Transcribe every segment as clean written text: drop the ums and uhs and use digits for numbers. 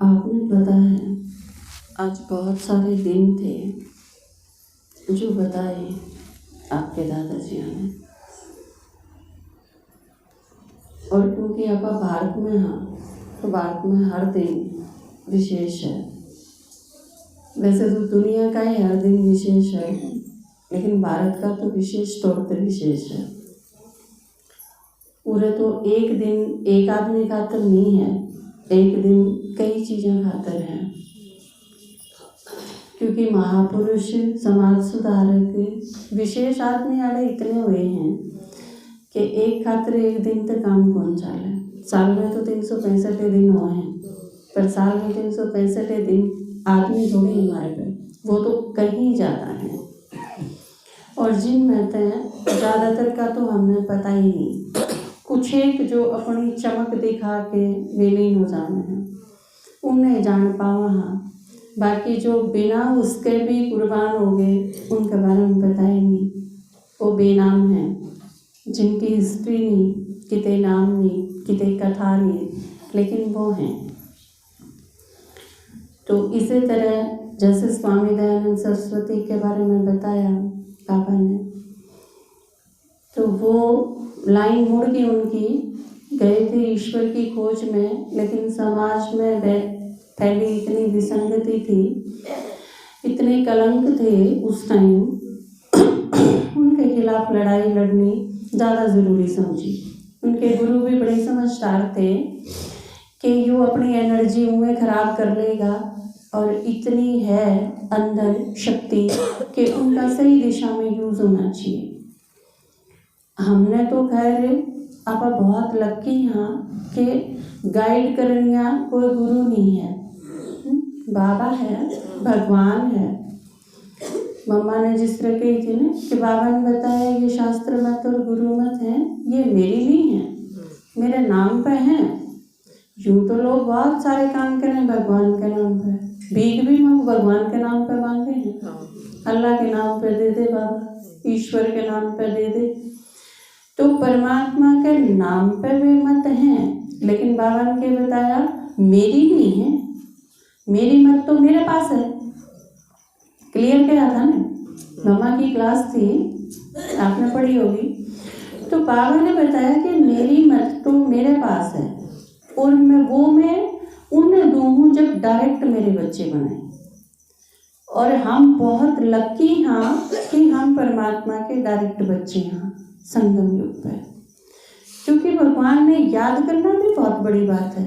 आपने पता है आज बहुत सारे दिन थे जो बताए आपके दादाजी ने, और क्योंकि आप भारत में हैं तो भारत में हर दिन विशेष है। वैसे तो दुनिया का ही हर दिन विशेष है, लेकिन भारत का तो विशेष तौर पर विशेष है। पूरे तो एक दिन एक आदमी खातर नहीं है, एक दिन कई चीज़ें खातर हैं, क्योंकि महापुरुष समाज सुधारक विशेष आदमी आड़े इतने हुए हैं कि एक खातर एक दिन तक काम कौन चाले। साल में तो 365 दिन हुए हैं, पर साल में 365 दिन आदमी थोड़ी हमारे पे, वो तो कहीं ज़्यादा है। और जिन में हैं ज़्यादातर का तो हमें पता ही नहीं, कुछ एक जो अपनी चमक दिखा के विलीन हो जाने हैं उन्हें जान पावा। हाँ, बाकी जो बिना उसके भी कुर्बान हो गए उनके बारे में पता ही नहीं। वो बेनाम हैं, जिनकी हिस्ट्री नहीं, किते नाम नहीं, किते कथा नहीं, लेकिन वो हैं। तो इसी तरह जैसे स्वामी दयानंद सरस्वती के बारे में बताया पापा ने, तो वो लाइन मुड़ गई उनकी, गए थे ईश्वर की खोज में, लेकिन समाज में फैली इतनी विसंगति थी, इतने कलंक थे उस टाइम, उनके खिलाफ लड़ाई लड़नी ज़्यादा ज़रूरी समझी। उनके गुरु भी बड़े समझदार थे कि यो अपनी एनर्जी उनमें ख़राब कर लेगा, और इतनी है अंदर शक्ति कि उनका सही दिशा में यूज़ होना चाहिए। हमने तो खैर आप बहुत लकी हाँ कि गाइड करनिया कोई गुरु नहीं है, बाबा है, भगवान है। मम्मा ने जिस तरह कही थी ना कि बाबा ने बताया ये शास्त्र मत और गुरु मत हैं, ये मेरी नहीं है, मेरे नाम पे हैं। यूँ तो लोग बहुत सारे काम करें भगवान के नाम पे, भीख भी हम भगवान के नाम पे मांगे हैं, अल्लाह के नाम पे दे दे बाबा, ईश्वर के नाम पे दे दे। तो परमात्मा के नाम पे भी मत हैं, लेकिन बाबा ने क्या बताया, मेरी नहीं है, मेरी मत तो मेरे पास है। क्लियर किया था ना, मम्मा की क्लास थी, आपने पढ़ी होगी। तो बाबा ने बताया कि मेरी मत तो मेरे पास है, और मैं उन्हें दूँ जब डायरेक्ट मेरे बच्चे बने। और हम बहुत लकी हाँ कि हम परमात्मा के डायरेक्ट बच्चे हैं संगम युग पे, क्योंकि भगवान ने याद करना भी बहुत बड़ी बात है,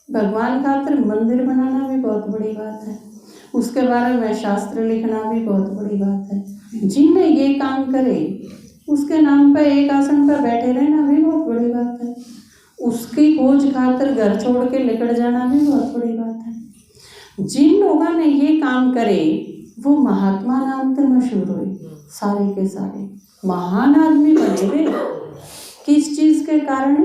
भगवान खातिर मंदिर बनाना भी बहुत बड़ी बात है, उसके बारे में शास्त्र लिखना भी बहुत बड़ी बात है। जिन्हें ये काम करे उसके नाम पे एक आसन पर बैठे रहना भी बहुत बड़ी बात है, उसकी खोज खातिर घर छोड़ के निकल जाना भी बहुत बड़ी बात है। जिन लोगों ने ये काम करे वो महात्मा नाम से मशहूर हुए, सारे के सारे महान आदमी बने थे। किस चीज़ के कारण?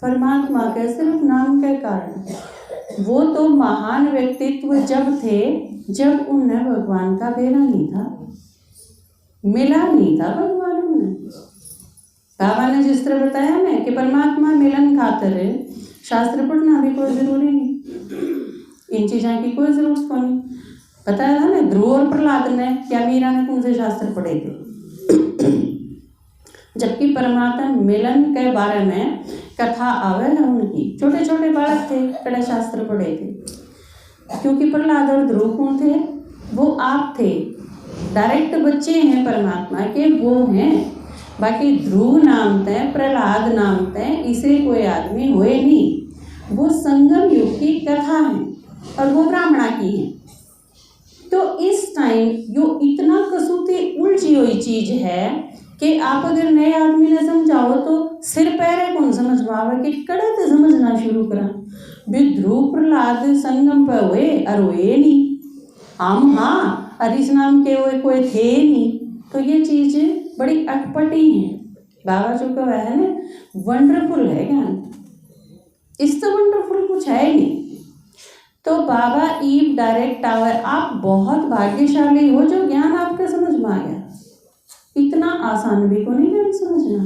परमात्मा के सिर्फ नाम के कारण। वो तो महान व्यक्तित्व जब थे जब उन्हें भगवान का बेरा नहीं था, मिला नहीं था भगवान उन्हें। बाबा ने जिस तरह बताया ना कि परमात्मा मिलन खातिर शास्त्र पढ़ना भी कोई ज़रूरी नहीं, इन चीज़ों की कोई ज़रूरत को नहीं। बताया था ना, ध्रुव और प्रहलाद ने क्या मीरा ने कौन से शास्त्र पढ़े थे, जबकि परमात्मा मिलन के बारे में कथा आवे है उनकी। छोटे छोटे बालक थे, कड़े शास्त्र पढ़े थे, क्योंकि प्रहलाद और ध्रुव कौन थे, वो आप थे, डायरेक्ट बच्चे हैं परमात्मा के, वो हैं। बाकी ध्रुव नाम थे, प्रहलाद नाम थे, इसे कोई आदमी हुए नहीं। वो संगम युग की कथा है और वो ब्राह्मणा की है। तो इस टाइम यो इतना कसूती उलझी हुई चीज़ है कि आप अगर नए आदमी ने समझाओ तो सिर पैरे कौन समझ पावे कि कड़े तो समझना शुरू करा। भी ध्रुव प्रहलाद संगम पे हुए और हुए नहीं, हम हाँ हरीश नाम के हुए कोई थे नहीं। तो ये चीज़ बड़ी अटपटी है। बाबा जो कहा है ना, वंडरफुल है ज्ञान, इस तो वंडरफुल कुछ है ही नहीं। तो बाबा ईव डायरेक्ट आवर, आप बहुत भाग्यशाली हो जो ज्ञान आपके समझ में आ गया। इतना आसान भी को नहीं ज्ञान समझना,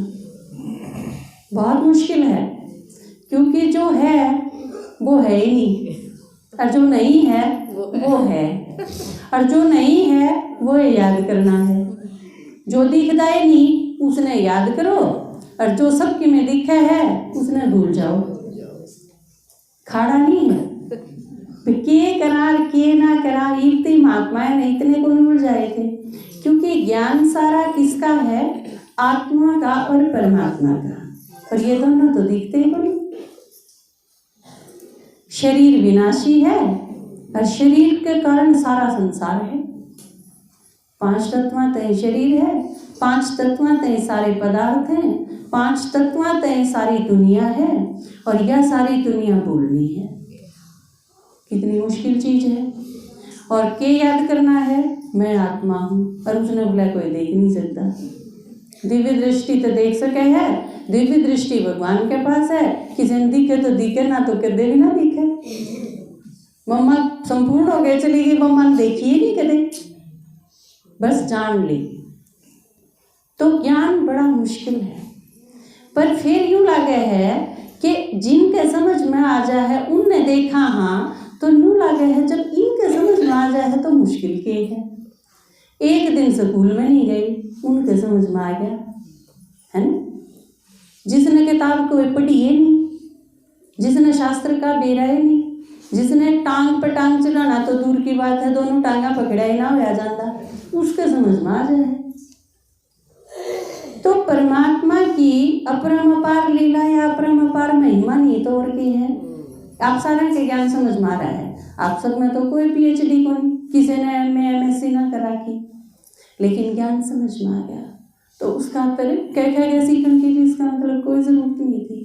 बहुत मुश्किल है, क्योंकि जो है वो है ही नहीं, और जो नहीं है वो है, और जो नहीं है वो याद करना है। जो दिखता ही नहीं उसने याद करो, और जो सबके में दिखा है उसने भूल जाओ। खाड़ा नहीं है के करार के ना करार, इतने महात्माएं ने इतने को भूल जाए थे, क्योंकि ज्ञान सारा किसका है? आत्मा का और परमात्मा का, और ये दोनों तो दिखते ही नहीं। शरीर विनाशी है और शरीर के कारण सारा संसार है। 5 तत्वातः शरीर है, 5 तत्वातः सारे पदार्थ हैं, 5 तत्वातः सारी दुनिया है, और यह सारी दुनिया बोलनी है। कितनी मुश्किल चीज है। और क्या याद करना है? मैं आत्मा हूँ, और उसने बोला कोई देख नहीं सकता। दिव्य दृष्टि तो देख सके है, दिव्य दृष्टि भगवान के पास है, किसी ने दिखे तो दिखे, ना तो कदे भी ना दिखे। मम्मा संपूर्ण हो गए, चली गई, मम्मा ने देखी ही नहीं कदे, बस जान ली। तो ज्ञान बड़ा मुश्किल है, पर फिर यूं लगे है कि जिनके समझ में आ जाए है उनने देखा, हाँ, तो यूं लगे है जब इनके समझ में आ जाए है तो मुश्किल के है। एक दिन स्कूल में नहीं गई, उनके समझ में आ गया, है ना। जिसने किताब को पढ़ी है नहीं, जिसने शास्त्र का बेरा है नहीं, जिसने टांग पर टांग चढ़ाना तो दूर की बात है, दोनों टांगा पकड़ा ही ना हो जाता, उसके समझ में आ जाए। तो परमात्मा की अपरंपार लीला या अपरंपार महिमा नहीं तो और की है। आप सारे के ज्ञान समझ में आ रहा है। आप सब में तो कोई PhD को नहीं, किसी ने MSc ना करा की, लेकिन ज्ञान समझ में आ गया, तो उसका फिर क्या सीखने की भी इसका मतलब कोई जरूरत नहीं थी।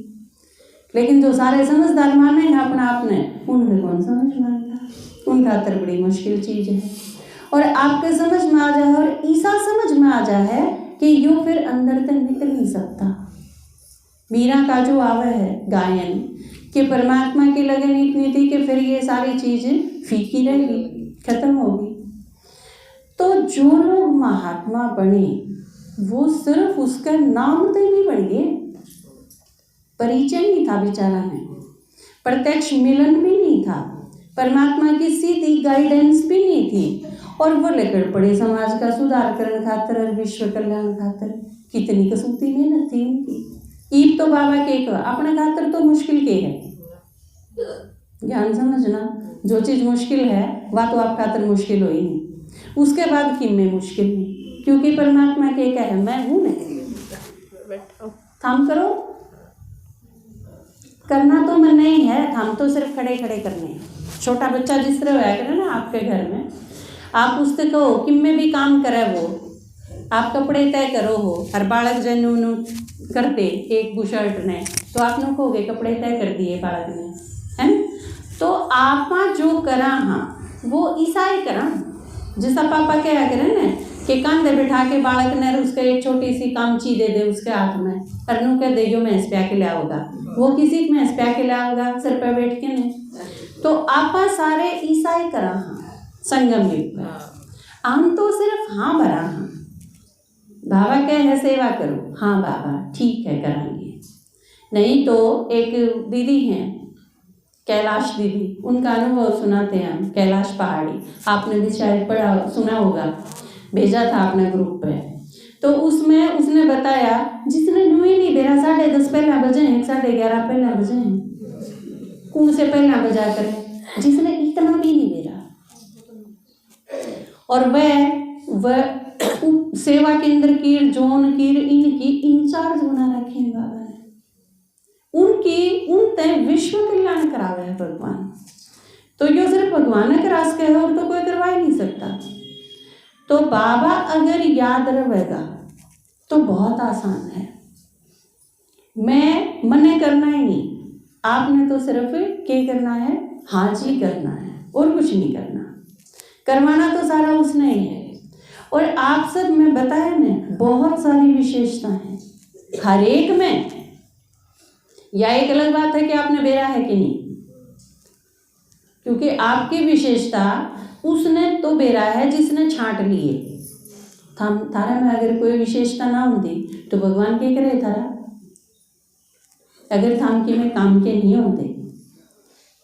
लेकिन जो सारे समझदार माने हैं अपना आपने, उन्हें कौन समझ में आता, उनका तो बड़ी मुश्किल चीज है। और आपके समझ में आ जाए, और ऐसा समझ में आ जाए कि यूं फिर अंदर तक निकल नहीं सकता। मीरा का जो आवे है गायन कि परमात्मा की लगन इतनी थी कि फिर ये सारी चीजें फीकी रहेगी, खत्म होगी। तो जो लोग महात्मा बने वो सिर्फ उसका नाम तो नहीं बन गए, परिचय नहीं था बेचारा में, प्रत्यक्ष मिलन भी नहीं था, परमात्मा की सीधी गाइडेंस भी नहीं थी, और वो लेकर पड़े समाज का सुधार करने खातर और विश्व कल्याण खातर। कितनी कसूती मेहनत थी उनकी। ईब तो बाबा के अपने खातर तो मुश्किल के है। ज्ञान समझना, जो चीज मुश्किल है वह तो आप खातर मुश्किल हो ही नहीं, उसके बाद किम में मुश्किल नहीं, क्योंकि परमात्मा के क्या है, मैं हूं नहीं। थाम करो, करना तो मन नहीं है, थाम तो सिर्फ खड़े खड़े करने हैं। छोटा बच्चा जिस तरह होया करे ना आपके घर में, आप उससे कहो कि मैं भी काम करे, वो आप कपड़े तय करो हो, हर बालक जन करते एक बुशर्ट ने, तो आप लोग कहोगे कपड़े तय कर दिए बालक ने, है। तो आप जो करा हाँ वो ईसाई करा, जैसा पापा क्या करें ना कि कंधे बिठा के बालक ने उसके एक छोटी सी कामची दे दे उसके हाथ में, अरनू कह दे जो मैं प्या के लिया होगा, वो किसी में प्या के लिया होगा सिर पे बैठ के नहीं। तो आप सारे ईसाई करा हाँ संगम युग में, हम तो सिर्फ हाँ भरा हाँ, बाबा कह है सेवा करो, हाँ बाबा ठीक है कराएंगे। नहीं तो एक दीदी हैं कैलाश दीदी, उनका अनुभव सुनाते हैं हम। कैलाश पहाड़ी आपने भी शायद पढ़ा सुना होगा, भेजा था अपने ग्रुप पे। तो उसमें उसने बताया जिसने न्यू ही नहीं बेरा 10:30 पहला बजे हैं, 11:30 पहला बजे हैं, कौन से पहला बजा करें, जिसने इतना भी नहीं बेरा, और वह सेवा केंद्र की जोन की इनकी इंचार्ज बना रखे हैं बाबा ने, उनकी उन तय विश्व कल्याण करावे है भगवान। तो यो सिर्फ भगवान ने करा सके और तो कोई करवा ही नहीं सकता। तो बाबा अगर याद रहेगा तो बहुत आसान है, मैं मने करना ही नहीं, आपने तो सिर्फ क्या करना है, हाजी करना है और कुछ नहीं करना, करवाना तो सारा उसने ही है। और आप सब में बताया ना बहुत सारी विशेषता है हर एक में, या एक अलग बात है कि आपने बेरा है कि नहीं, क्योंकि आपकी विशेषता उसने तो बेरा है जिसने छांट लिए, थारा में अगर कोई विशेषता ना होती तो भगवान क्या करे थारा। अगर थाम के में काम के नहीं होते,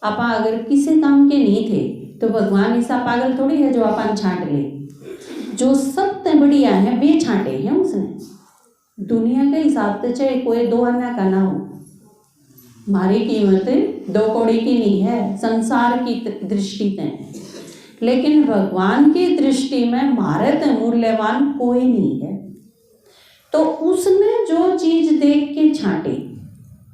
आप अगर किसी काम के नहीं थे तो भगवान ऐसा पागल थोड़ी है जो अपन छांट ले। जो सबसे बढ़िया है वे छांटे हैं उसने। दुनिया के हिसाब से चाहे कोई 2 आना का ना हो, हमारी कीमत 2 कौड़ी की नहीं है संसार की दृष्टि से, लेकिन भगवान की दृष्टि में भारत मूल्यवान कोई नहीं है। तो उसने जो चीज देख के छांटे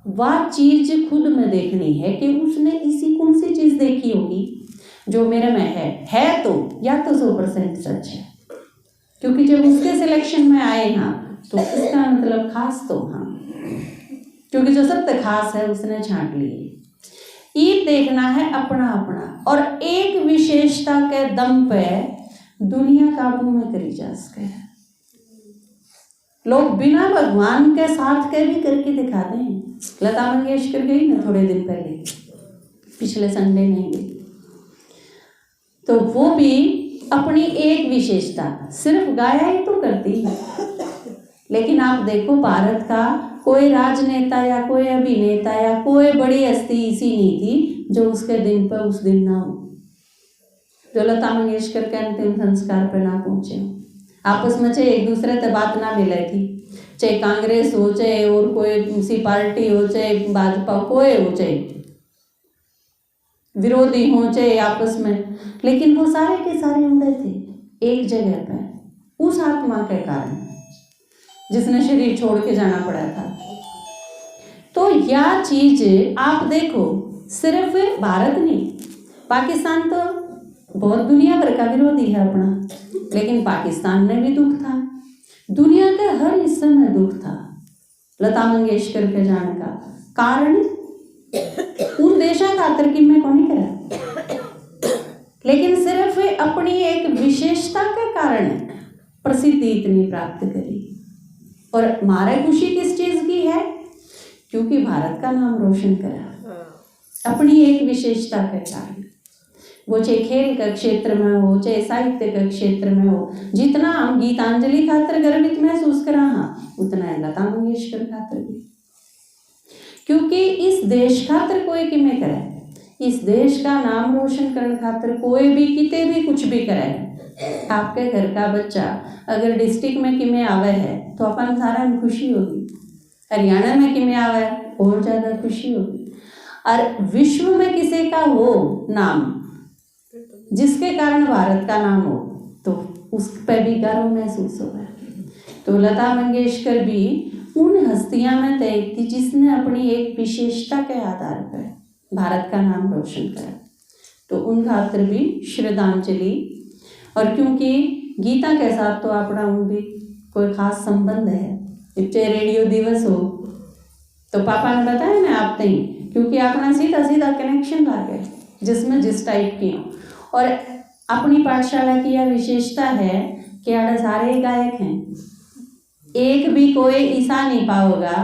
वह चीज खुद में देखनी है कि उसने इसी कौन सी चीज देखी होगी जो मेरे में है तो या तो 100% सच है, क्योंकि जब उसके सिलेक्शन में आए हाँ तो इसका मतलब खास तो हाँ, क्योंकि जो सत्य खास है उसने छांट लिए। ये देखना है अपना अपना, और एक विशेषता के दम पे दुनिया काबू में करी जा सके। लोग बिना भगवान के साथ के भी करके दिखा दें। लता मंगेशकर गई ना थोड़े दिन पहले, पिछले संडे नहीं गई, तो वो भी अपनी एक विशेषता सिर्फ गाया ही तो करती है। लेकिन आप देखो भारत का कोई राजनेता या कोई अभिनेता या कोई बड़ी हस्ती ऐसी नहीं थी जो उसके दिन पर उस दिन ना हो, जो लता मंगेशकर के अंतिम संस्कार पर ना पहुंचे। आपस में चाहे एक दूसरे से बात ना मिले थी, चाहे कांग्रेस हो, चाहे और कोई सी पार्टी हो, चाहे भाजपा कोई हो, चाहे विरोधी हो, चाहे आपस में, लेकिन वो सारे के सारे उड़े थे एक जगह पर उस आत्मा के कारण जिसने शरीर छोड़ के जाना पड़ा था। तो यह चीज आप देखो, सिर्फ भारत नहीं, पाकिस्तान तो बहुत दुनिया भर का विरोधी है अपना, लेकिन पाकिस्तान में भी दुख था, दुनिया के हर हिस्से में दुख था लता मंगेशकर के जाने का। कारण उन देशा खातर की मैं कौन करा, लेकिन सिर्फ अपनी एक विशेषता के कारण प्रसिद्धि इतनी प्राप्त करी। और हमारे खुशी किस चीज की है, क्योंकि भारत का नाम रोशन करा अपनी एक विशेषता के कारण। वो चाहे खेल के क्षेत्र में हो, चाहे साहित्य के क्षेत्र में हो, जितना हम गीतांजलि खातर गर्वित महसूस करा हाँ उतना है लता मंगेशकर खातर भी, क्योंकि इस देश खातर कोई किमें करे, इस देश का नाम रोशन करने खातर कोई भी किते भी कुछ भी करे। आपके घर का बच्चा अगर डिस्ट्रिक्ट में किमें आवे है तो अपन सारा में खुशी होगी, हरियाणा में किमें आवे और ज़्यादा खुशी होगी, और विश्व में किसी का हो नाम जिसके कारण भारत का नाम हो तो उस पर भी गर्व महसूस होगा। तो लता मंगेशकर भी उन हस्तियां में तय थी जिसने अपनी एक विशेषता के आधार पर भारत का नाम रोशन करा। तो उन खातर भी श्रद्धांजलि। और क्योंकि गीता के साथ तो अपना उन भी कोई खास संबंध है, चाहे रेडियो दिवस हो तो पापा ने बताया ना आप तई, क्योंकि अपना सीधा सीधा कनेक्शन ला गए जिसमें जिस टाइप की हो। और अपनी पाठशाला की यह विशेषता है कि आड़े सारे गायक हैं, एक भी कोई ईसा नहीं पाओगा।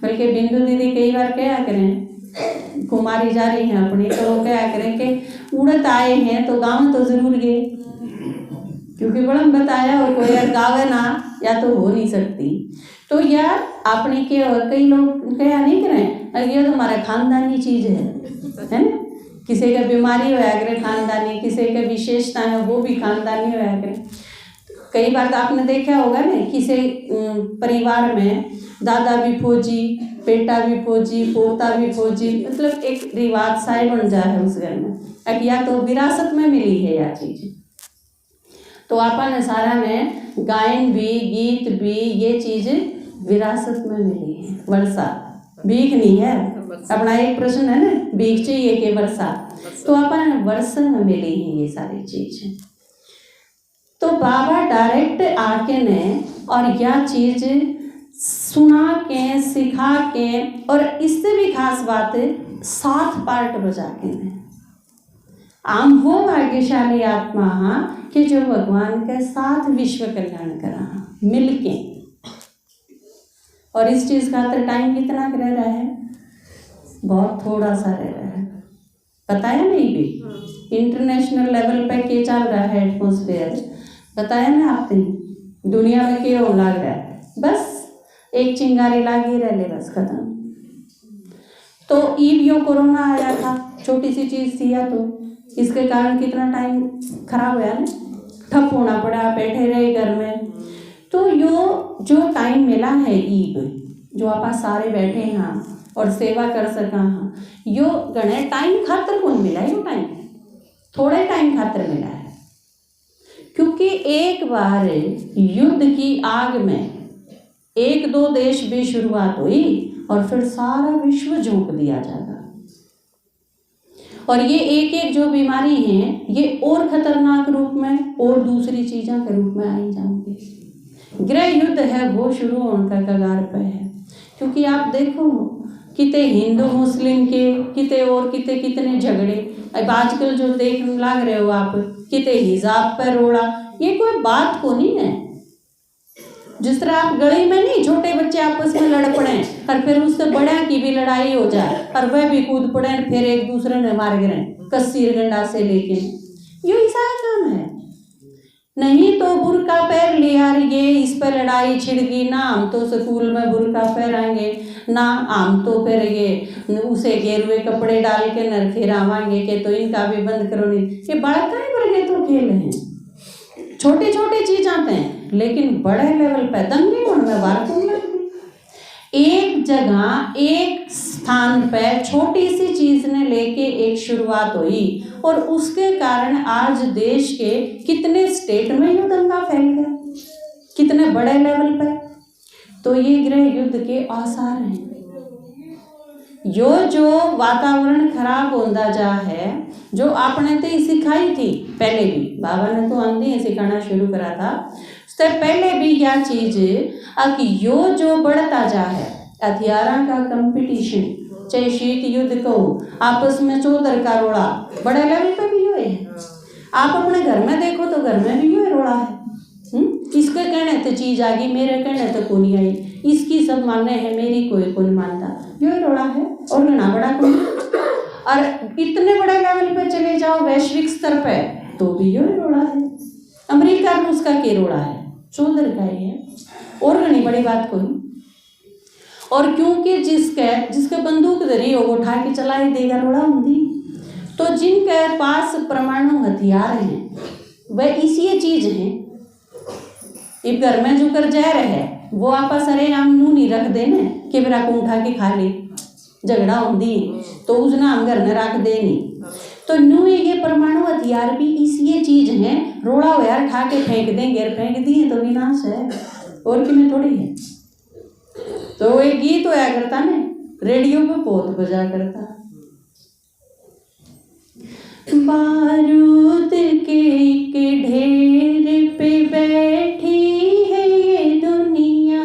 बल्कि बिंदु दीदी कई बार क्या करें, कुमारी जा रही हैं अपनी, तो वो क्या करें कि उड़त आए हैं तो गाँव तो जरूर गए, क्योंकि बड़ा बताया और कोई यार गावे ना या तो हो नहीं सकती। तो यार अपने के कई लोग क्या नहीं करें, अरे ये तो हमारा खानदानी चीज है ना, किसी का बीमारी होया करे खानदानी, किसी का विशेषता है वो भी खानदानी होया करे। कई बार तो आपने देखा होगा ना, किसी परिवार में दादा भी फौजी, बेटा भी फौजी, पोता भी फौजी, मतलब एक रिवाज सा बन जा है उस घर में। अब या तो विरासत में मिली है यह चीज, तो अपन सारा में गायन भी गीत भी ये चीज विरासत में मिली है। वर्षा भीख नहीं है, अपना एक प्रश्न है ना, भीख चाहिए कि वर्षा, तो अपन वर्षा में मिली है ये सारी चीज। तो बाबा डायरेक्ट आके ने और यह चीज सुना के सिखा के, और इससे भी खास बात 7 पार्ट बजा के ने आम वो भाग्यशाली आत्मा हाँ कि जो भगवान के साथ विश्व कल्याण करा मिलके। और इस चीज का टाइम कितना रह रहा है, बहुत थोड़ा सा रह रहा है, बताया नहीं भी इंटरनेशनल लेवल पे क्या चल रहा है एटमॉस्फेयर, बताया ना आपने दुनिया में क्यों लाग रहा है, बस एक चिंगारी लागी रह ले, बस खत्म। तो ईब यो कोरोना आया था, छोटी सी चीज थी या, तो इसके कारण कितना टाइम खराब हुआ ना, ठप होना पड़ा, बैठे रहे घर में। तो यो जो टाइम मिला है ईब, जो आप सारे बैठे हैं और सेवा कर सका हाँ, यो गणे टाइम खातर कौन मिला, यो टाइम थोड़े टाइम खातर मिला है। क्योंकि एक बार युद्ध की आग में 1-2 देश भी शुरुआत हुई और फिर सारा विश्व झोंक दिया जाएगा। और ये एक एक जो बीमारी है ये और खतरनाक रूप में और दूसरी चीज़ों के रूप में आई जाएंगे। गृह युद्ध है वो शुरू होने का कगार पे है। क्योंकि आप देखो कितने हिंदू मुस्लिम के कितने और कितने झगड़े, अब आजकल जो देख लाग रहे हो आप, कितने हिजाब पर रोड़ा, ये कोई बात को नहीं है। जिस तरह आप गली में नहीं छोटे बच्चे आपस में लड़ पड़े और फिर उससे बड़े की भी लड़ाई हो जाए और वह भी कूद पड़े फिर एक दूसरे ने मार गिरे कस्सी गंडा से लेके, ये ऐसा काम है। नहीं तो बुरका पहन लिया, ये इस पर लड़ाई छिड़की ना, हम तो स्कूल में बुरका पहनाएंगे ना, हम तो फिर ये उसे गेरुए कपड़े डाल के नर फिर आवाएंगे कि तो इनका भी बंद करो। नहीं, ये बालक नहीं बन गए तो खेल हैं, छोटे छोटे चीज आते हैं, लेकिन बड़े लेवल पे दंगे उनमें बात एक जगह एक स्थान पे छोटी सी चीज ने लेके एक शुरुआत हुई और उसके कारण आज देश के कितने स्टेट में ये दंगा फैल गया, कितने बड़े लेवल पे। तो ये गृह युद्ध के आसार हैं। जो वातावरण खराब होता जा है, जो आपने तो सिखाई थी पहले भी, बाबा ने तो आंधी सिखाना शुरू करा था, उससे पहले भी यह चीज कि यो जो बढ़ता जा है हथियारों का कंपटीशन, चाहे शीत युद्ध को आपस में चौधर का रोड़ा, बड़े लेवल पे भी यो है। आप अपने घर में देखो तो घर में भी यो रोड़ा है। इसके कहने तो चीज आ गई, मेरे कहने तो को नहीं आई, इसकी सब माने है, मेरी कोई को नहीं मानता, यो रोड़ा है। और घना बड़ा कोई, और इतने बड़े लेवल पे चले जाओ वैश्विक स्तर पे तो भी यो रोड़ा है। अमेरिका रूस का के रोड़ा है, चौधर का ही है, और घनी बड़ी बात कोई। और क्योंकि जिसके बंदूक धरी हो वो उठा के चला ही देगा रोड़ा होंगी। तो जिनके पास परमाणु हथियार हैं वह इसी चीज हैं। इस घर में जो कर जहर है वो आपस अरे हम नू नहीं रख देने कि मेरा को उठा के खा ले, झगड़ा होंगी तो उस नाम घर में रख दे नहीं। तो नू ये परमाणु हथियार भी इसी चीज है, रोड़ा हो यार उठा के फेंक देंगे, फेंक दिए तो विनाश है, और किन्हें थोड़ी है। तो एक गीत होया करता ने रेडियो पे बहुत बजा करता, बारूद के ढेर पे बैठी है ये दुनिया,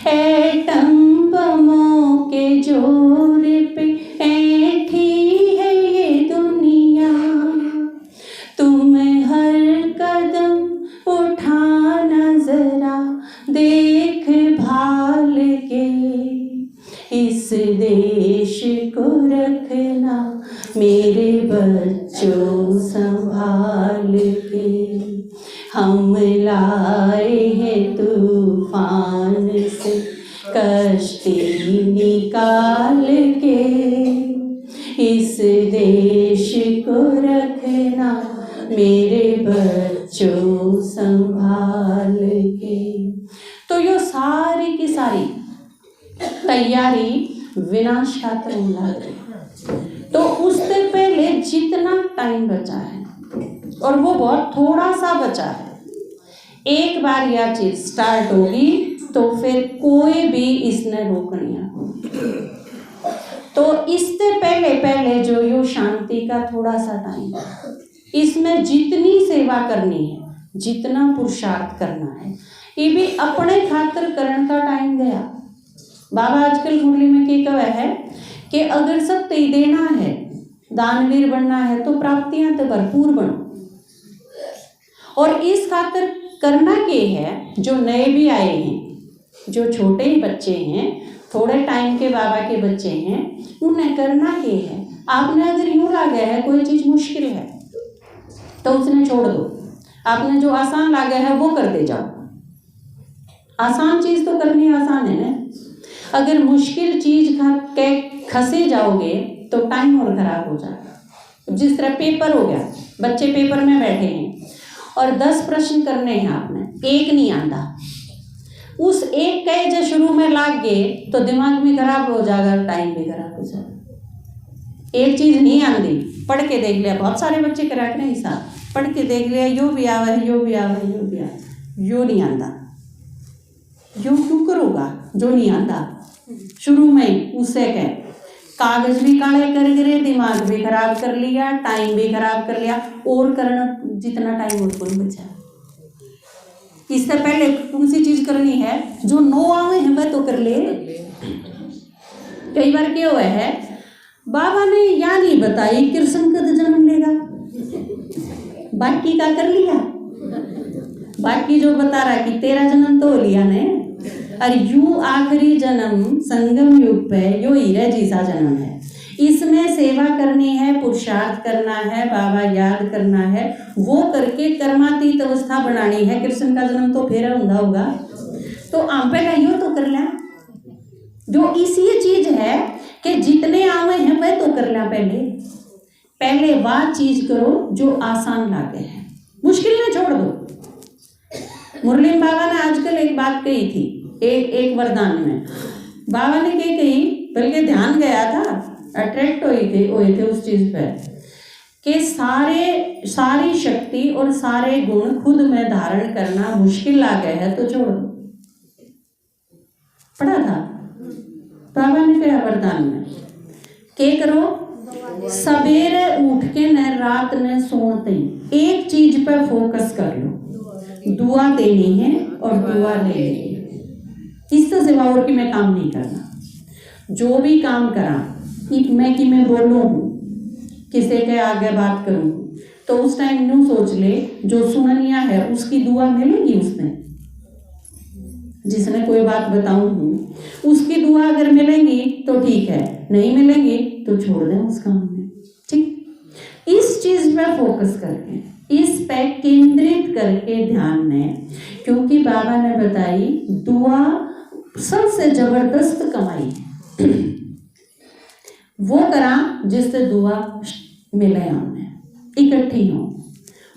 एटम बमों के जोर पे ऐठी है ये दुनिया, तुम हर कदम उठाना जरा देख भाल के, इस देश को रखना मेरे बच्चों संभाल के, हम लाए हैं तूफान से कश्ती निकाल के, इस देश को रखना मेरे बच्चों संभाल के। तो ये सारी की सारी तैयारी विनाश खातर होने लगी। तो उससे पहले जितना टाइम बचा है, और वो बहुत थोड़ा सा बचा है, एक बार यह चीज स्टार्ट होगी तो फिर कोई भी इसने रोक नहीं है। तो इससे पहले जो यो शांति का थोड़ा सा टाइम, इसमें जितनी सेवा करनी है, जितना पुरुषार्थ करना है, ये भी अपने खातिर करने का टाइम गया। बाबा आजकल मुरली में क्या कहा है कि अगर सब ते देना है, दानवीर बनना है तो प्राप्तियां तो भरपूर बनो। और इस खातिर करना के है, जो नए भी आए हैं, जो छोटे ही बच्चे हैं, थोड़े टाइम के बाबा के बच्चे हैं, उन्हें करना के है। आपने अगर यूँ लगा है कोई चीज़ मुश्किल है तो उसने छोड़ दो, आपने जो आसान लगा है वो करते जाओ। आसान चीज तो करनी आसान है ना, अगर मुश्किल चीज के खसे जाओगे तो टाइम और खराब हो जाएगा। जिस तरह पेपर हो गया, बच्चे पेपर में बैठे हैं और 10 प्रश्न करने हैं, आपने एक नहीं आता, उस एक के जो शुरू में लाग गए तो दिमाग भी खराब हो जाएगा, टाइम भी खराब हो जाएगा। एक चीज नहीं आती, पढ़ के देख लिया, बहुत सारे बच्चे करा के नहीं साथ पढ़ के देख लिया, यो भी आवे यो भी आवे यो भी आवे, यो नहीं आता, यो क्यों करोगा जो नहीं आता शुरू में, उससे क्या कागज भी काले कर गिरे, दिमाग भी खराब कर लिया, टाइम भी खराब कर लिया, और करना जितना टाइम और कोई बचा। इससे पहले कौन सी चीज करनी है, जो 9 आवे हैं वह तो कर ले। कई बार क्या हुआ है, बाबा ने या नहीं बताई कृष्ण कद जन्म लेगा, बाकी का कर लिया, बाकी जो बता रहा कि 13 जन्म तो लिया ने, और यू आखिरी जन्म संगम युग पे यो हीरा जीसा जन्म है, इसमें सेवा करनी है, पुरुषार्थ करना है, बाबा याद करना है, वो करके कर्मातीत अवस्था बनानी है। कृष्ण का जन्म तो फेरा हुंदा होगा, तो आप पे कहियो तो कर लिया। जो इसी चीज है कि जितने आवे हैं वह तो कर लिया, पहले वह चीज करो जो आसान लागे है, मुश्किल में छोड़ दो। मुरली बाबा ने आजकल एक बात कही थी, एक वरदान में बाबा ने क्या कही, बल्कि ध्यान गया था, अट्रैक्ट हुए थे उस चीज पर कि सारी शक्ति और सारे गुण खुद में धारण करना मुश्किल लागे है तो छोड़ दो। पढ़ा था बाबा ने कहा वरदान में, क्या करो, सवेरे उठ के न रात न सोते एक चीज पर फोकस कर लो, दुआ देनी है और दुआ लेनी है, इससे सिवा और कि मैं काम नहीं करना। जो भी काम करा कि मैं बोलूँ किसी के आगे बात करूँ तो उस टाइम न्यू सोच ले, जो सुननिया है उसकी दुआ मिलेगी, उसमें जिसने कोई बात बताऊँ हूँ उसकी दुआ अगर मिलेंगी तो ठीक है, नहीं मिलेंगी तो छोड़ दें उस काम में। ठीक, इस चीज पर फोकस करके, इस पे केंद्रित करके ध्यान में, क्योंकि बाबा ने बताई दुआ सबसे जबरदस्त कमाई है, वो करा जिससे दुआ मिले, हमें इकट्ठी हो,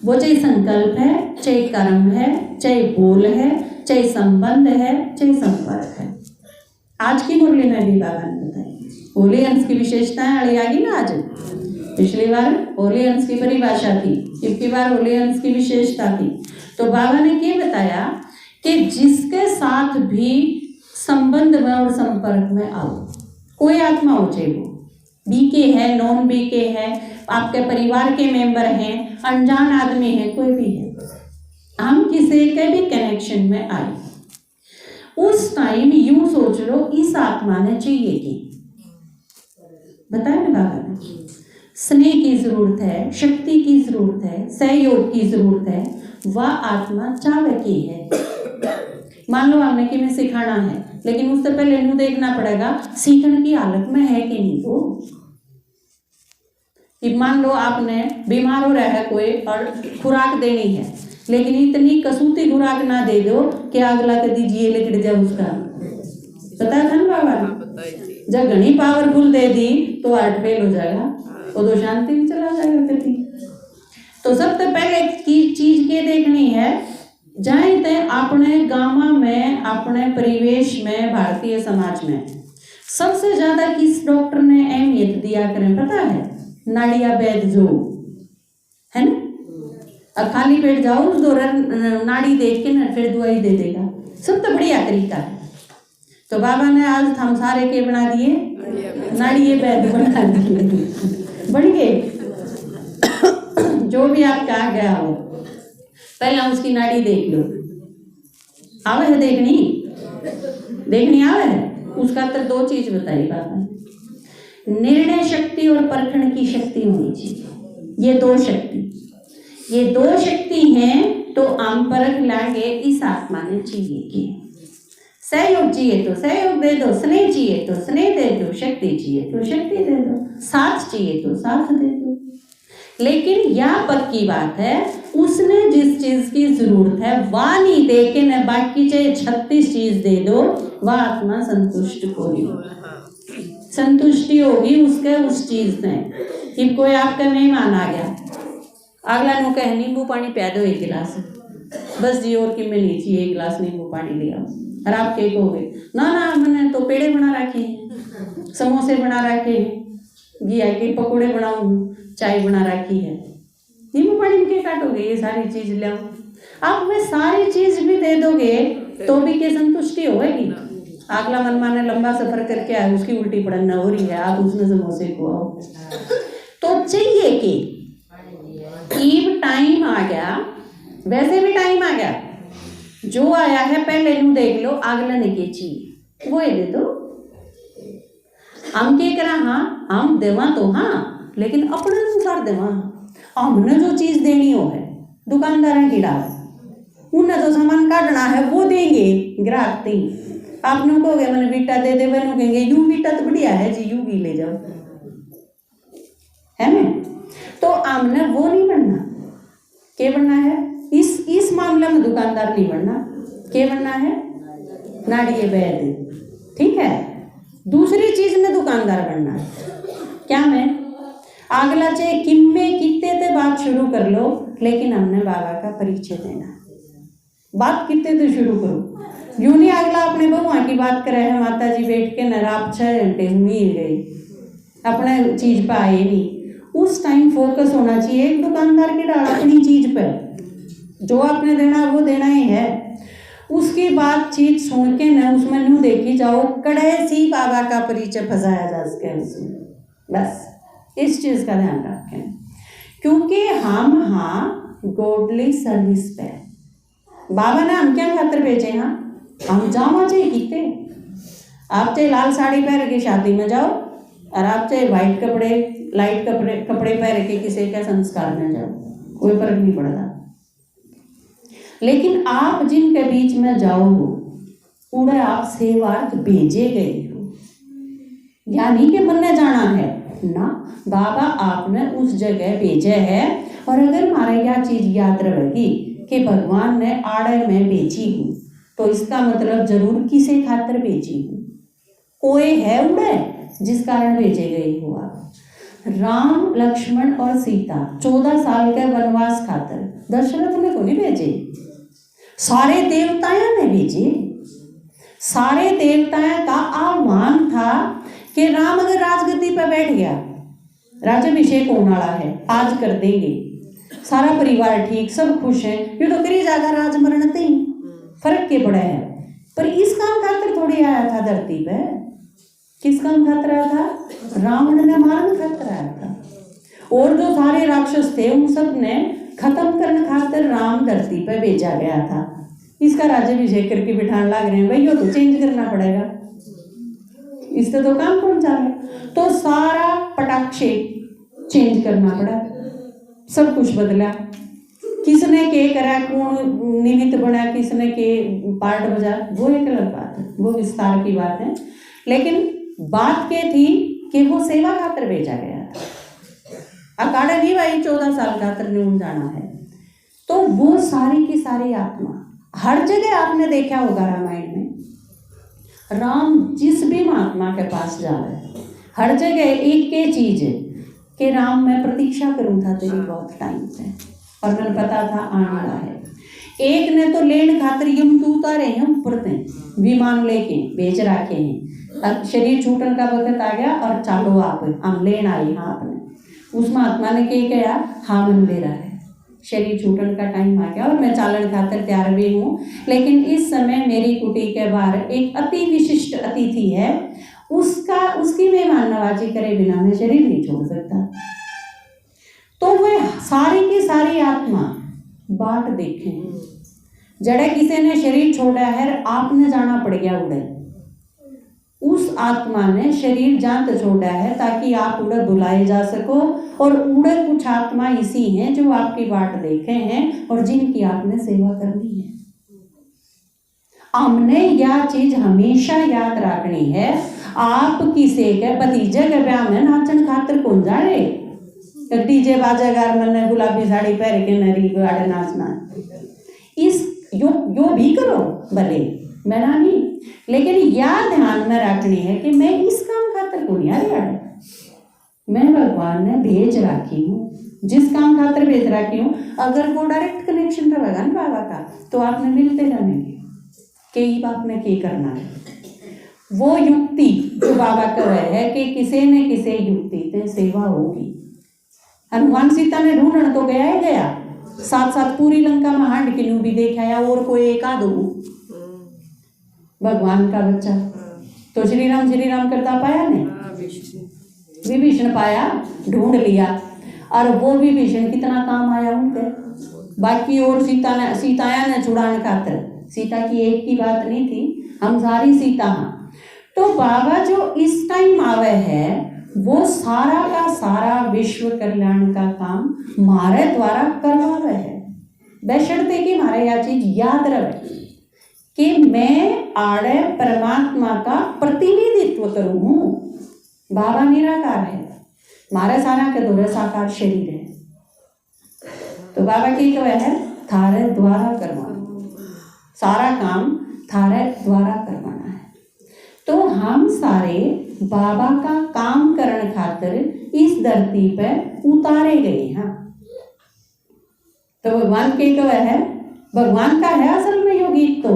वो चाहे संकल्प है, चाहे कर्म है, चाहे बोल है, चाहे संबंध है, चाहे संपर्क है। आज की मुरली में भी बाबा ने बताई होली अंश की विशेषताएं अड़ी आ गई ना। आज पिछली बार होली अंश की परिभाषा थी, इतनी बार होली अंश की विशेषता थी। तो बाबा ने क्या बताया कि जिसके साथ भी संबंध में और संपर्क में आओ, कोई आत्मा हो, चाहे वो बीके है, नॉन बीके है, आपके परिवार के मेंबर हैं, अनजान आदमी है, कोई भी है, हम किसी के भी कनेक्शन में आए, उस टाइम यूं सोच लो इस आत्मा ने चाहिए कि, बताया ना बाबा ने, स्नेह की जरूरत है, शक्ति की जरूरत है, सहयोग की जरूरत है, वह आत्मा चावक की है। मान लो आपने कि मैं सिखाना है, लेकिन उससे पहले इन्हें देखना पड़ेगा सीखने की हालत में है कि नहीं। वो मान लो आपने बीमार हो रहा है कोई और खुराक देनी है, लेकिन इतनी कसूती खुराक ना दे दो कि अगला कभी जिए लेकर जाए उसका, पता था ना बाबा ने, जब घनी पावरफुल दे दी तो हार्ट फेल हो जाएगा, वो तो शांति में चला जाएगा कभी। तो सबसे पहले की चीज ये देखनी है, जाए ते अपने गांव में, अपने परिवेश में, भारतीय समाज में सबसे ज्यादा किस डॉक्टर ने अहमियत दिया करें पता है? नाड़िया वैद्य जो है ना, अब खाली पेट जाओ उस दौरान नाड़ी देख के ना फिर दवाई दे देगा, सब तो बढ़िया तरीका है। तो बाबा ने आज हम सारे के बना दिए, नाड़िया वैद्य बना दिए, बढ़ गए। जो भी आपका आ गया हो पहला उसकी नाड़ी देख लो, आवे है देखनी आवे है। उसका तो 2 चीज बताई बाबा ने, निर्णय शक्ति और परखण की शक्ति होनी चाहिए। ये 2 शक्ति हैं तो आम परख लागे इस आत्मा ने चाहिए कि सहयोग चाहिए तो सहयोग दे दो, स्नेह चाहिए तो स्नेह दे दो, शक्ति चाहिए तो शक्ति दे दो, साथ चाहिए तो साथ दे दो। लेकिन यह पक्की बात है, उसने जिस चीज की जरूरत है वह नहीं दे के न बाकी चाहे 36 चीज दे दो, वह आत्मा संतुष्ट होगी, संतुष्टि होगी उसके उस चीज से। कि कोई आपका मेहमान आ गया, अगला नु कहे नींबू पानी पिया दो 1 गिलास, बस जी और कि मैं नहीं चाहिए 1 गिलास नींबू पानी लिया। और आप क्या कहोगे, ना ना हमने तो पेड़े बना रखे हैं, समोसे बना रखे हैं, घिया के पकौड़े बनाऊँ, चाय बना रखी है, नींबू पानी में क्या काटोगे, ये सारी चीज ले आओ। आप वे सारी चीज भी दे दोगे तो भी क्या संतुष्टि होगी? अगला मनमाने लंबा सफर करके आए, उसकी उल्टी पड़न हो रही है, आप उसमें समोसे को आओ। तो चाहिए कि ईब टाइम आ गया, वैसे भी टाइम आ गया, जो आया है पहले नू देख लो, अगला ने क्या चाहिए वो ये दे दो। हम क्या करा, हाँ हम देवा तो हाँ, लेकिन अपने अनुसार देवा। हमने जो चीज देनी हो है दुकानदार की डाल, उन्हें जो सामान काटना है वो देंगे ग्राहक देंगे। आप लोग कहोगे मैंने बीटा दे दे, वह कहेंगे यू बीटा तो बढ़िया है जी, यू भी ले जाओ, है ना? तो हमने वो नहीं बनना। क्या बनना है? इस मामले में दुकानदार नहीं बनना। क्या बनना है? नाड़िए वैद, ठीक है। दूसरी चीज में दुकानदार बनना है। क्या में? अगला चाहे किम्मे कितने ते बात शुरू कर लो, लेकिन हमने बाबा का परिचय देना। बात कितने से शुरू करो, यूं नहीं अगला अपने बहुआ की बात करे है, माता जी बैठ के नराब 6 घंटे मिल गई, अपने चीज पे आए नहीं। उस टाइम फोकस होना चाहिए एक दुकानदार की डाल अपनी चीज पे, जो आपने देना वो देना ही है। उसकी बातचीत सुन के न उसमें न्यू देखी जाओ, कड़े सी बाबा का परिचय फंसाया जा सके उसमें, बस इस चीज का ध्यान रखें। क्योंकि हम हाँ गॉडली सर्विस पे, बाबा ने हम क्या खातर भेजे, हाँ हम जाओ चाहिए कितने। आप चाहे लाल साड़ी पहन के शादी में जाओ, और आप चाहे वाइट कपड़े लाइट कपड़े पहन के किसी का संस्कार में जाओ, कोई फर्क नहीं पड़ता। लेकिन आप जिनके बीच में जाओ उड़े आप सेवार्थ भेजे गए हो, यानी कि बनने जाना है ना, बाबा आपने उस जगह भेजे है। और अगर हमारे यह चीज याद रहेगी कि भगवान ने आड़े में भेजी हूँ, तो इसका मतलब जरूर किसे खातर भेजी हूँ, कोई है उड़े जिस कारण भेजे गए हो आप। राम लक्ष्मण और सीता 14 साल के वनवास खातर दशरथ ने को नहीं भेजे, सारे देवताओं ने भेजे। सारे देवताओं का आह्वान था कि राम अगर राजगद्दी पर बैठ गया, राज्याभिषेक होने वाला है, आज कर देंगे, सारा परिवार ठीक, सब खुश हैं, ये तो करी जाएगा राजमरण ही, फर्क के पड़ा है। पर इस काम खातर थोड़ी आया था धरती पे, किस काम खातर आया था? रावण ने मारने खातर आया था। और जो सारे राक्षस थे उन सब ने खत्म करने खातर राम धरती पे भेजा गया था। इसका राज्याभिषेक करके बिठाने लग रहे हैं, भाई ये तो चेंज करना पड़ेगा, इससे तो काम कौन चाहे। तो सारा पटाक्षे चेंज करना पड़ा, सब कुछ बदला। किसने के करा, कौन निमित्त बना, किसने के पार्ट बजा, वो एक अलग बात है, वो विस्तार की बात है। लेकिन बात क्या थी कि वो सेवा खातर भेजा गया था, अकाड़ा नहीं भाई 14 साल खातर न्यून जाना है। तो वो सारी की सारी आत्मा हर जगह आपने देखा होगा रामायण में, राम जिस भी महात्मा के पास जा रहे हैं, हर जगह एक के चीज है कि राम मैं प्रतीक्षा करूँ था तेरी बहुत टाइम से, और मैंने पता था आने वाला है। एक ने तो लेन खातर यमदूत आ रहे हैं ऊपर से, विमान लेके भेज रखे हैं, अब शरीर छूटन का वक्त आ गया और चालो आप, हम लेन आए हाँ आपने। उस महात्मा ने क्या किया, हाँ मन ले रहा है, शरीर छूटन का टाइम आ गया और मैं चालन खातर तैयार भी हूँ, लेकिन इस समय मेरी कुटी के बाहर एक अति विशिष्ट अतिथि है, उसकी मेहमान नवाजी करे बिना मैं शरीर नहीं छोड़ सकता। तो वह सारी की सारी आत्मा बाट देखें, जड़े किसी ने शरीर छोड़ा है, आपने जाना पड़ गया उड़े, उस आत्मा ने शरीर जान तो छोड़ा है ताकि आप उड़े बुलाए जा सको। और उड़े कुछ आत्मा इसी हैं जो आपकी बाट देखे हैं और जिनकी आपने सेवा करनी है। हमने यह चीज हमेशा याद रखनी है। आप किसी के भतीजे के ब्याह में नाचन खातर कौन जाए, तो डीजे बाजागार मन गुलाबी साड़ी पहन के नरी गाड़े नाचना, इस यो भी करो भले, मैंने नहीं, लेकिन यह ध्यान में रखनी है कि मैं इस काम खातर को नहीं आ रहा है, मैं भगवान ने भेज रखी हूँ, जिस काम खातर भेज रखी हूँ। अगर वो डायरेक्ट कनेक्शन रहेगा ना बाबा का, तो आपने मिलते रहेंगे कई बात में क्या करना है। वो युक्ति जो बाबा का है कि किसी न किसी युक्ति से सेवा होगी। हनुमान सीता ने ढूंढन तो गया ही गया, साथ साथ पूरी लंका में हांड किलू भी देखाया, और कोई एक आध भगवान का बच्चा तो श्री राम करता पाया नहीं, विभीषण पाया, ढूंढ लिया, और वो विभीषण कितना काम आया उनके। बाकी और सीताया ने छुड़ाने खातर, सीता की एक की बात नहीं थी, हम सारी सीता हैं। तो बाबा जो इस टाइम आवे है वो सारा का सारा विश्व कल्याण का काम हमारे द्वारा करवावे है, बशर्ते कि हमारे यह चीज याद रहे कि मैं आड़े परमात्मा का प्रतिनिधित्व करूँ। बाबा निराकार है, हमारे सारा के द्वारा साकार शरीर है, तो बाबा की तो है थारे द्वारा करवाना, सारा काम थारे द्वारा करवाना है। तो हम सारे बाबा का काम करने खातिर इस धरती पे उतारे गए हैं। तो भगवान के तो है, भगवान का है असल में यो गीत। तो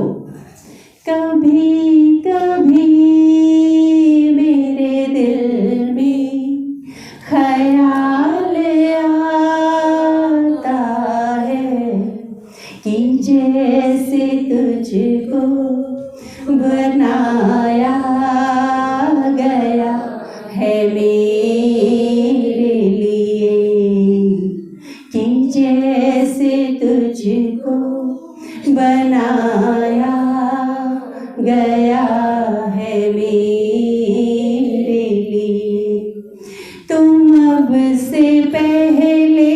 कभी कभी मेरे दिल में ख्याल आता है कि जैसे तुझको बनाया गया है मेरे लिए, कि जैसे तुझको बनाया गया है मेरे लिए। तुम अब से पहले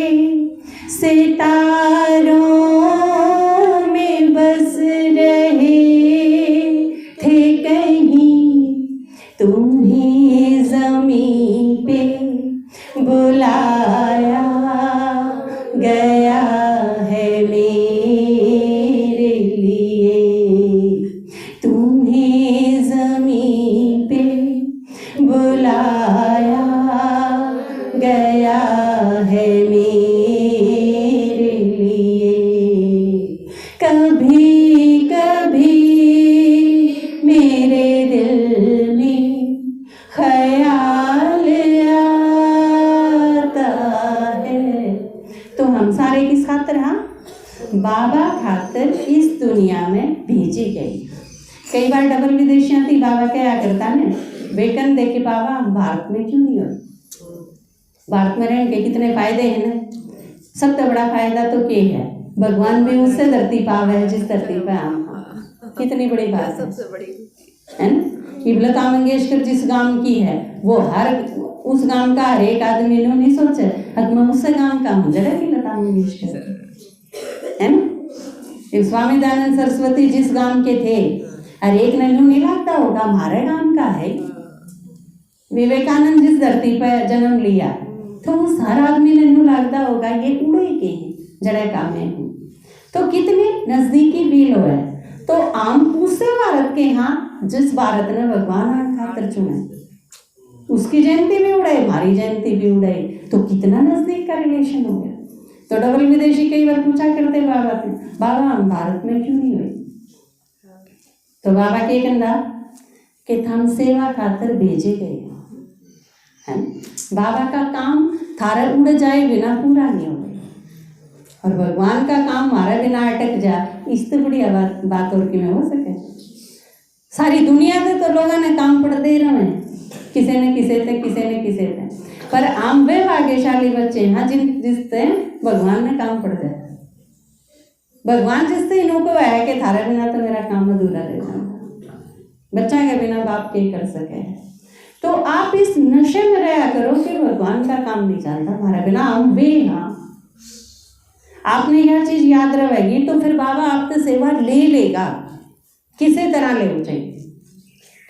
सितारों में बस रहे थे कहीं, तुम्हें ज़मीन पे बुलाया गया है मेरे लिए, तुम्हें ज़मीन पे बुलाया गया है मेरे लिए। कभी कभी मेरे दिल में ख्याल आता है। तो हम सारे किस खातिर, हाँ बाबा खातिर इस दुनिया में भेजी गई। कई बार डबल विदेशियाँ थी, बाबा क्या करता ने बेटन देखे बाबा भारत में क्यों नहीं हो, भारत में रहने के कितने फायदे हैं ना। सबसे बड़ा फायदा तो क्या है, भगवान भी उससे धरती पावे है जिस धरती पे हम, कितनी बड़ी बात है ना। कि लता मंगेशकर जिस गांव की है वो हर उस गांव का हर एक आदमी ने नहीं सोचे मैं उससे गांव का हूँ जरा की लता मंगेशकर है ना। स्वामी दयानंद सरस्वती जिस गांव के थे हर एक ने नहीं लगता होगा हमारे गांव का है। विवेकानंद जिस धरती पर जन्म लिया तो उस हर आदमी ने नहीं लगता होगा ये उड़े के हैं जरा काम में हूँ। तो कितने नजदीकी फील हो है। तो आम उससे भारत के यहाँ जिस भारत ने भगवान खातर चुने उसकी जयंती भी उड़ाई, हमारी जयंती भी उड़ाई, तो कितना नजदीक का रिलेशन हो गया। तो डबल विदेशी कई बार पूछा करते बाबा से, बाबा हम भारत में क्यों नहीं हुए। तो बाबा के कहना कि हम सेवा खातर भेजे गए हैं। बाबा का काम थारा उड़ जाए बिना पूरा नहीं हो, और भगवान का काम हमारा बिना अटक जाए, इस तो बड़ी बात और कि में हो सके। सारी दुनिया में तो लोगों ने काम पढ़ दे रहे हैं, किसी न किसी थे, पर आम वे भाग्यशाली बच्चे हैं जिससे भगवान ने काम पढ़ दिया। भगवान जिससे इनको है कि थारे बिना तो मेरा काम अधूरा रह जाता, बच्चा के बिना बाप के कर सके। तो आप इस नशे में रहा करो कि भगवान का काम नहीं चलता हमारे बिना, हम वे हाँ। आपने यह चीज याद रहेगी तो फिर बाबा आपसे सेवा ले लेगा, किसी तरह ले चाहिए।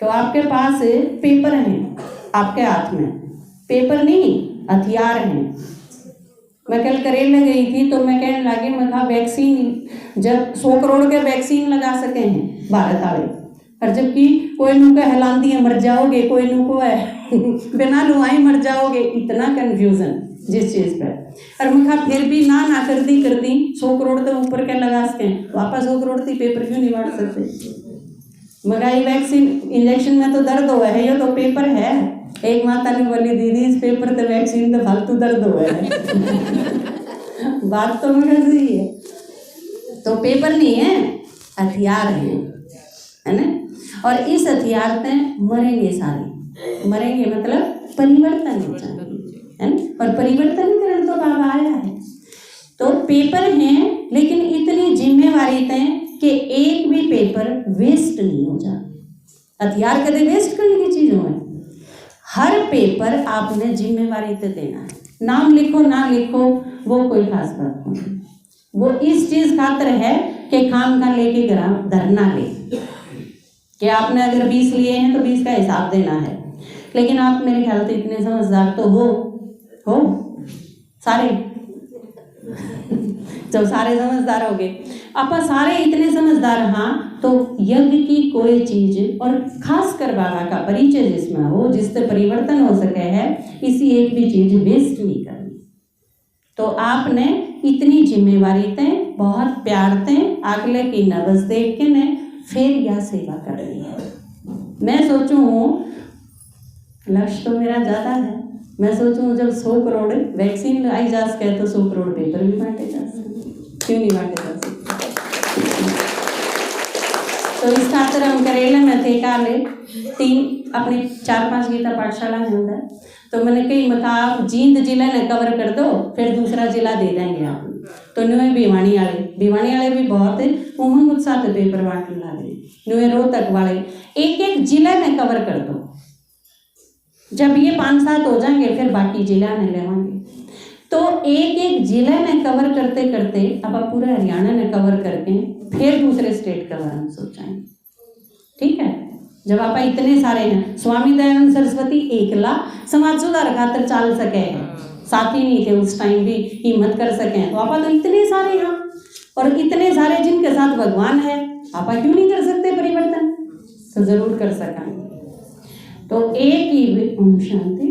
तो आपके पास पेपर हैं, आपके हाथ में पेपर नहीं हथियार हैं, मैं कल करेला गई थी तो मैं कहने लगी, मैं कहा वैक्सीन जब 100 करोड़ के वैक्सीन लगा सके हैं भारत वाले, और जबकि कोई नु का हिलांदी है मर जाओगे, कोई नु को है बिना लुआई मर जाओगे, इतना कन्फ्यूजन जिस चीज़ पर। और मैं कहा फिर भी ना कर दी 100 करोड़ तो ऊपर के लगा सकें, वापस 100 करोड़ थी पेपर क्यों नहीं बांट सकते। मगाई वैक्सीन इंजेक्शन में तो दर्द हुआ है, ये तो पेपर है। एक माता ने बोली दीदी इस पेपर तो वैक्सीन तो फालतू दर्द हुआ है बात तो मगर सही है। तो पेपर नहीं है, हथियार है ना। और इस हथियार से मरेंगे सारे, मरेंगे मतलब परिवर्तन हो जाएगा, है ना। और परिवर्तन करने तो बाबा आया है। तो पेपर हैं, लेकिन इतनी जिम्मेवारी तय कि एक भी पेपर वेस्ट नहीं हो जाए। हथियार कदे वेस्ट करने की चीज़ हो, हर पेपर आपने जिम्मेवारी से देना है। नाम लिखो ना लिखो वो कोई खास बात नहीं, वो इस चीज़ खातर है कि खाम खा लेके धरना ले कि आपने अगर 20 लिए हैं तो 20 का हिसाब देना है। लेकिन आप मेरे ख्याल से इतने समझदार तो हो सारे जब सारे समझदार हो गए, आप सारे इतने समझदार, हाँ तो यज्ञ की कोई चीज और खास कर बाबा का परिचय जिसमें हो, जिससे परिवर्तन हो सके है, इसी एक भी चीज वेस्ट नहीं करनी। तो आपने इतनी जिम्मेवारी तय, बहुत प्यार तय, अगले की नब्ज देख के ने फिर यह सेवा करनी है। मैं सोचूं लक्ष्य तो मेरा ज़्यादा है, मैं सोचूं जब 100 करोड़ वैक्सीन आई जा सके तो 100 करोड़ पेपर भी बांटे जा सकते, क्यों नहीं बांटे जा सकते। तो इस खातर हम करेले में थे काले 3 अपनी 4-5 गीता पाठशाला है अंदर। तो मैंने कही मत आप जींद जिले ने कवर कर दो, फिर दूसरा जिला दे देंगे आप। तो नुए भिवानी वाले भी बहुत उमंग उत्साह से पेपर बांटने लगे। नुए रोहतक वाले एक जिला में कवर कर दो। जब ये 5-7 हो जाएंगे फिर बाकी जिला में लेवांगे। तो एक जिला ने कवर करते करते अब आप पूरा हरियाणा ने कवर करके फिर दूसरे स्टेट का बारे में सोचेंगे। ठीक है, जब आप इतने सारे हैं, स्वामी दयानंद सरस्वती एकला समाज सुधार खातर चाल सके हैं, साथी नहीं थे उस टाइम भी हिम्मत कर सके, तो आप तो इतने सारे हैं और इतने सारे जिनके साथ भगवान है, आप क्यों नहीं कर सकते परिवर्तन। तो जरूर कर सकेंगे। तो एक ही ओम शांति।